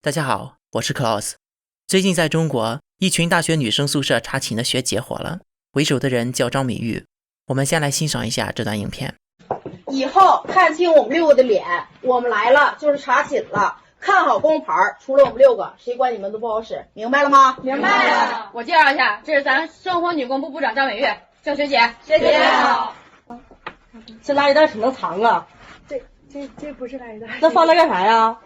大家好，我是 Klaus。最近在中国，一群大学女生宿舍查寝的学姐火了，为首的人叫张美玉。我们先来欣赏一下这段影片。以后看清我们6个的脸，我们来了就是查寝了。看好工牌，除了我们6个，谁管你们都不好使，明白了吗？明白了。我介绍一下，这是咱生活女工部部长张美玉，叫学姐。学姐好。这垃圾袋挺能藏啊？这不是垃圾袋，那放那干啥呀？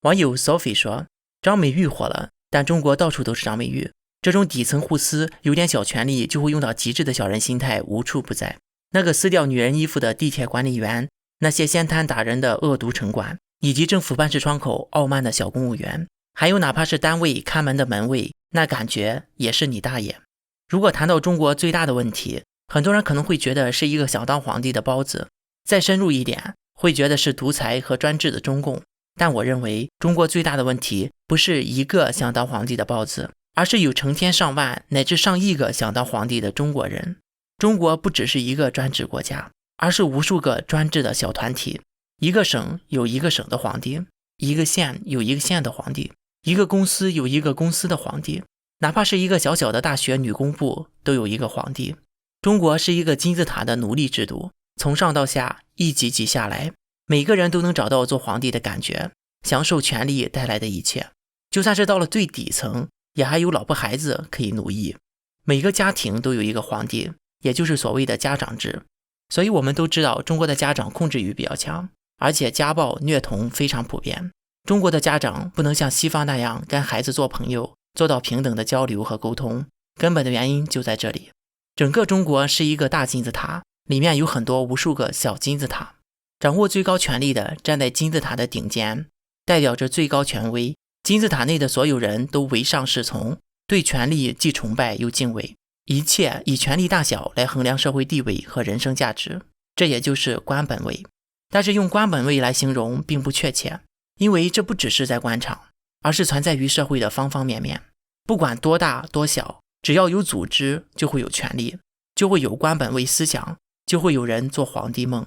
网友 Sophie 说，张美玉火了，但中国到处都是张美玉。这种底层互撕，有点小权力就会用到极致的小人心态无处不在。那个撕掉女人衣服的地铁管理员，那些掀摊打人的恶毒城管，以及政府办事窗口傲慢的小公务员，还有哪怕是单位看门的门卫，那感觉也是你大爷。如果谈到中国最大的问题，很多人可能会觉得是一个想当皇帝的包子，再深入一点，会觉得是独裁和专制的中共。但我认为中国最大的问题不是一个想当皇帝的包子，而是有成千上万乃至上亿个想当皇帝的中国人。中国不只是一个专制国家，而是无数个专制的小团体。一个省有一个省的皇帝，一个县有一个县的皇帝，一个公司有一个公司的皇帝，哪怕是一个小小的大学女工部都有一个皇帝。中国是一个金字塔的奴隶制度，从上到下一级级下来，每个人都能找到做皇帝的感觉，享受权力带来的一切。就算是到了最底层，也还有老婆孩子可以奴役。每个家庭都有一个皇帝，也就是所谓的家长制。所以我们都知道中国的家长控制欲比较强，而且家暴虐童非常普遍。中国的家长不能像西方那样跟孩子做朋友，做到平等的交流和沟通，根本的原因就在这里。整个中国是一个大金字塔，里面有很多无数个小金字塔，掌握最高权力的站在金字塔的顶尖，代表着最高权威。金字塔内的所有人都唯上是从，对权力既崇拜又敬畏，一切以权力大小来衡量社会地位和人生价值，这也就是官本位。但是用官本位来形容并不确切，因为这不只是在官场，而是存在于社会的方方面面。不管多大多小，只要有组织就会有权力，就会有官本位思想，就会有人做皇帝梦。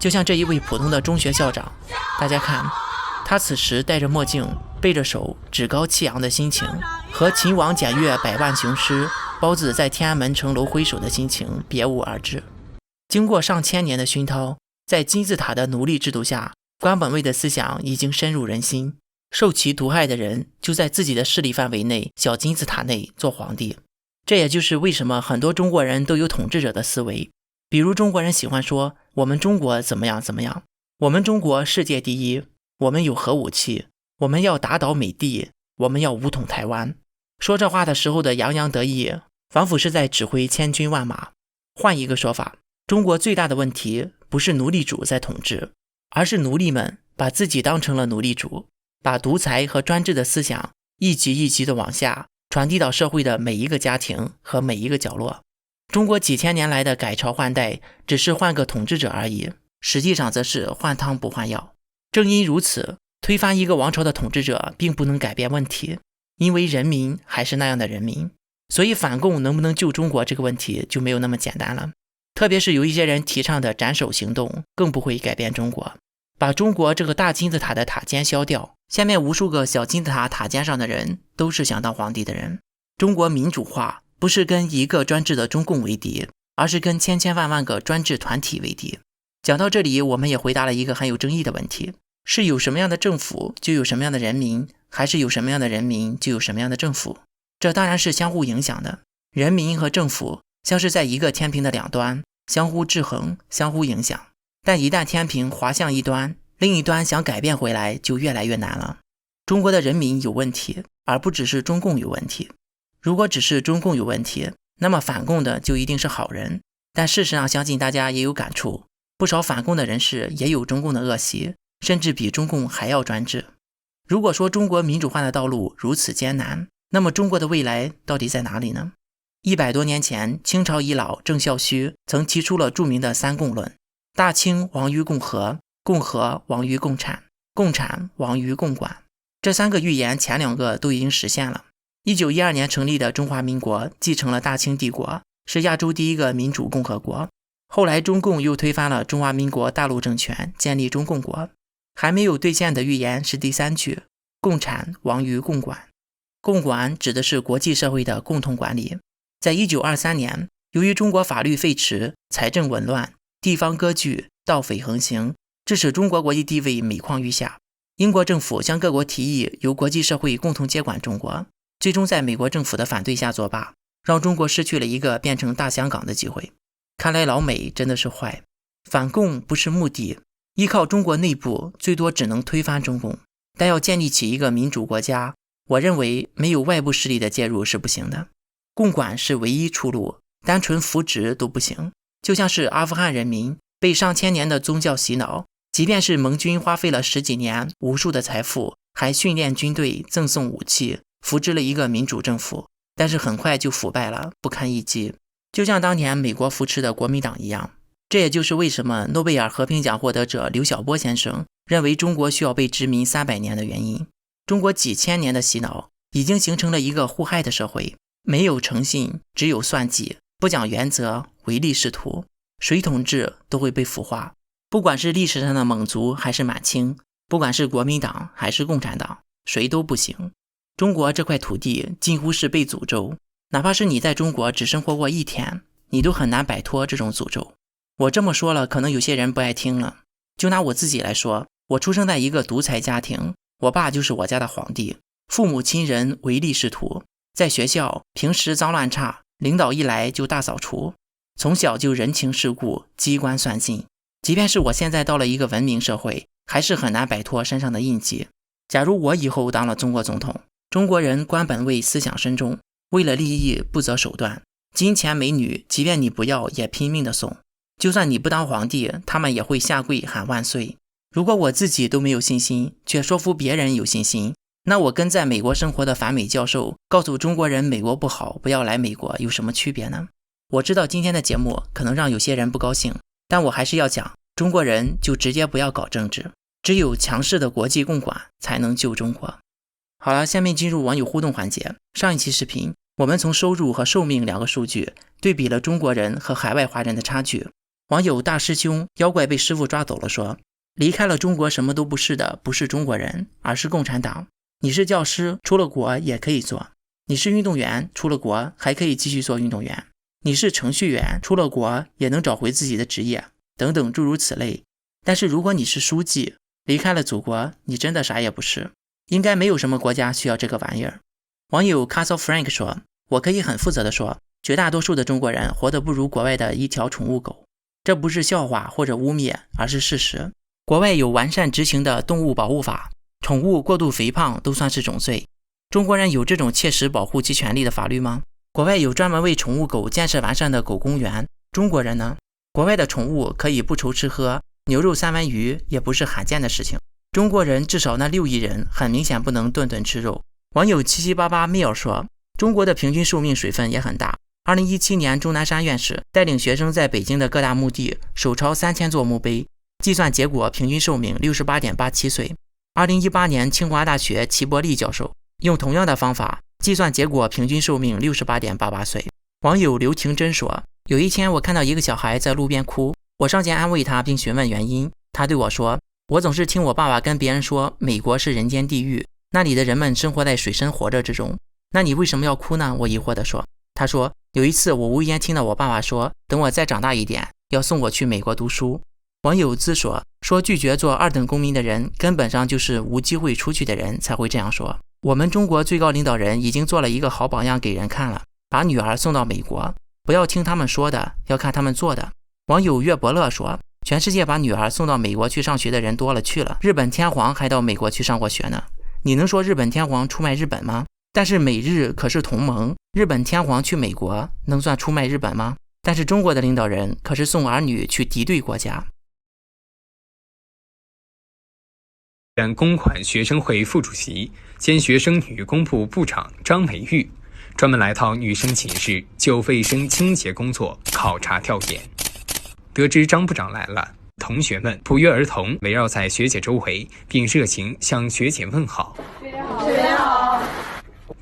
就像这一位普通的中学校长，大家看他此时戴着墨镜，背着手，趾高气扬的心情，和秦王检阅百万雄师，包子在天安门城楼挥手的心情别无二致。经过上千年的熏陶，在金字塔的奴隶制度下，官本位的思想已经深入人心，受其毒害的人就在自己的势力范围内小金字塔内做皇帝。这也就是为什么很多中国人都有统治者的思维，比如中国人喜欢说我们中国怎么样怎么样，我们中国世界第一，我们有核武器，我们要打倒美帝，我们要武统台湾。说这话的时候的洋洋得意，仿佛是在指挥千军万马。换一个说法，中国最大的问题不是奴隶主在统治，而是奴隶们把自己当成了奴隶主，把独裁和专制的思想一级一级的往下传递到社会的每一个家庭和每一个角落。中国几千年来的改朝换代只是换个统治者而已，实际上则是换汤不换药。正因如此，推翻一个王朝的统治者并不能改变问题，因为人民还是那样的人民。所以反共能不能救中国这个问题就没有那么简单了。特别是有一些人提倡的斩首行动更不会改变中国，把中国这个大金字塔的塔尖削掉，下面无数个小金字塔塔尖上的人都是想当皇帝的人。中国民主化不是跟一个专制的中共为敌，而是跟千千万万个专制团体为敌。讲到这里，我们也回答了一个很有争议的问题，是有什么样的政府就有什么样的人民，还是有什么样的人民就有什么样的政府？这当然是相互影响的，人民和政府像是在一个天平的两端，相互制衡，相互影响。但一旦天平滑向一端，另一端想改变回来就越来越难了。中国的人民有问题，而不只是中共有问题。如果只是中共有问题，那么反共的就一定是好人。但事实上，相信大家也有感触，不少反共的人士也有中共的恶习，甚至比中共还要专制。如果说中国民主化的道路如此艰难，那么中国的未来到底在哪里呢？100多年前，清朝遗老郑孝胥曾提出了著名的三共论：大清亡于共和，共和亡于共产，共产亡于共管。这三个预言前2个都已经实现了。1912年成立的中华民国继承了大清帝国，是亚洲第一个民主共和国。后来中共又推翻了中华民国大陆政权，建立中共国。还没有兑现的预言是第3句：共产亡于共管。共管指的是国际社会的共同管理。在1923年，由于中国法律废弛，财政紊乱，地方割据，盗匪横行，致使中国国际地位每况愈下。英国政府向各国提议由国际社会共同接管中国，最终在美国政府的反对下作罢，让中国失去了一个变成大香港的机会。看来老美真的是坏，反共不是目的，依靠中国内部最多只能推翻中共，但要建立起一个民主国家，我认为没有外部势力的介入是不行的。共管是唯一出路，单纯扶植都不行。就像是阿富汗人民被上千年的宗教洗脑，即便是盟军花费了10几年无数的财富，还训练军队，赠送武器，扶植了一个民主政府，但是很快就腐败了，不堪一击。就像当年美国扶持的国民党一样。这也就是为什么诺贝尔和平奖获得者刘晓波先生认为中国需要被殖民300年的原因。中国几千年的洗脑已经形成了一个互害的社会，没有诚信，只有算计，不讲原则，唯利是图，谁统治都会被腐化。不管是历史上的蒙族还是满清，不管是国民党还是共产党，谁都不行。中国这块土地近乎是被诅咒，哪怕是你在中国只生活过1天，你都很难摆脱这种诅咒。我这么说了，可能有些人不爱听了。就拿我自己来说，我出生在一个独裁家庭，我爸就是我家的皇帝，父母亲人唯利是图，在学校平时脏乱差，领导一来就大扫除，从小就人情世故，机关算尽。即便是我现在到了一个文明社会，还是很难摆脱身上的印记。假如我以后当了中国总统，中国人官本位思想深重，为了利益不择手段，金钱美女即便你不要也拼命的送，就算你不当皇帝，他们也会下跪喊万岁。如果我自己都没有信心，却说服别人有信心，那我跟在美国生活的反美教授告诉中国人美国不好，不要来美国有什么区别呢？我知道今天的节目可能让有些人不高兴，但我还是要讲，中国人就直接不要搞政治，只有强势的国际共管才能救中国。好了，下面进入网友互动环节。上一期视频我们从收入和寿命2个数据对比了中国人和海外华人的差距。网友大师兄妖怪被师傅抓走了说，离开了中国什么都不是的不是中国人，而是共产党。你是教师，出了国也可以做；你是运动员，出了国还可以继续做运动员；你是程序员，出了国也能找回自己的职业，等等诸如此类。但是如果你是书记，离开了祖国，你真的啥也不是。应该没有什么国家需要这个玩意儿。网友 Castle Frank 说，我可以很负责地说，绝大多数的中国人活得不如国外的一条宠物狗。这不是笑话或者污蔑，而是事实。国外有完善执行的动物保护法，宠物过度肥胖都算是种罪。中国人有这种切实保护其权利的法律吗？国外有专门为宠物狗建设完善的狗公园，中国人呢？国外的宠物可以不愁吃喝，牛肉三文鱼也不是罕见的事情。中国人至少那6亿人很明显不能顿顿吃肉。网友7788 Mill 说，中国的平均寿命水分也很大。2017年钟南山院士带领学生在北京的各大墓地手抄3000座墓碑，计算结果平均寿命 68.87 岁。2018年清华大学齐伯利教授用同样的方法计算结果平均寿命 68.88 岁。网友刘婷真说，有一天我看到一个小孩在路边哭，我上前安慰他并询问原因，他对我说，我总是听我爸爸跟别人说美国是人间地狱，那里的人们生活在水深火热之中，那你为什么要哭呢？我疑惑地说。他说，有一次我无意间听到我爸爸说，等我再长大一点要送我去美国读书。网友自说拒绝做2等公民的人根本上就是无机会出去的人才会这样说。我们中国最高领导人已经做了一个好榜样给人看了，把女儿送到美国，不要听他们说的，要看他们做的。网友岳伯乐说，全世界把女儿送到美国去上学的人多了去了，日本天皇还到美国去上过学呢。你能说日本天皇出卖日本吗？但是美日可是同盟，日本天皇去美国能算出卖日本吗？但是中国的领导人可是送儿女去敌对国家。公款学生会副主席兼学生女工部部长张美玉专门来到女生寝室就卫生清洁工作考察调研。得知张部长来了，同学们不约而同围绕在学姐周围，并热情向学姐问好。学姐好，学姐好。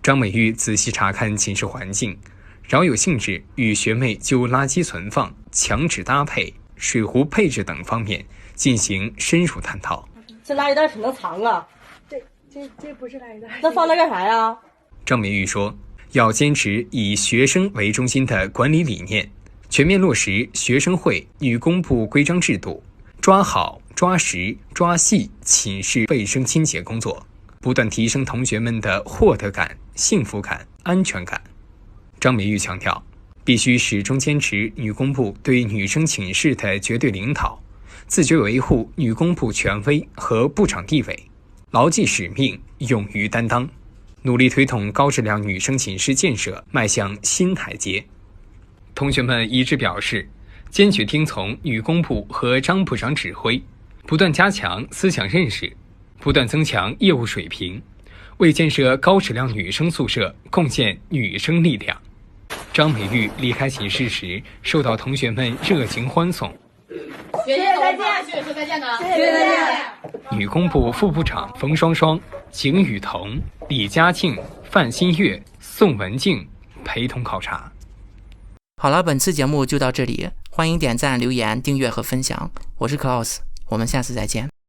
张美玉仔细查看寝室环境，饶有兴致与学妹就垃圾存放、墙纸搭配、水壶配置等方面进行深入探讨。这垃圾袋怎么能藏啊？这不是来的。那放那干啥呀？张美玉说，要坚持以学生为中心的管理理念，全面落实学生会女工部规章制度，抓好、抓实、抓细寝室卫生清洁工作，不断提升同学们的获得感、幸福感、安全感。张美玉强调，必须始终坚持女工部对女生寝室的绝对领导，自觉维护女工部权威和部长地位，牢记使命，勇于担当，努力推动高质量女生寝室建设迈向新台阶。同学们一致表示，坚决听从女工部和张部长指挥，不断加强思想认识，不断增强业务水平，为建设高质量女生宿舍贡献女生力量。张美玉离开寝室时，受到同学们热情欢送。学姐再见，说再见呢。谢谢再见。女工部副部长冯双双、景雨桐、李佳庆、范新月、宋文静陪同考察。好了，本次节目就到这里，欢迎点赞、留言、订阅和分享。我是 Klaus，我们下次再见。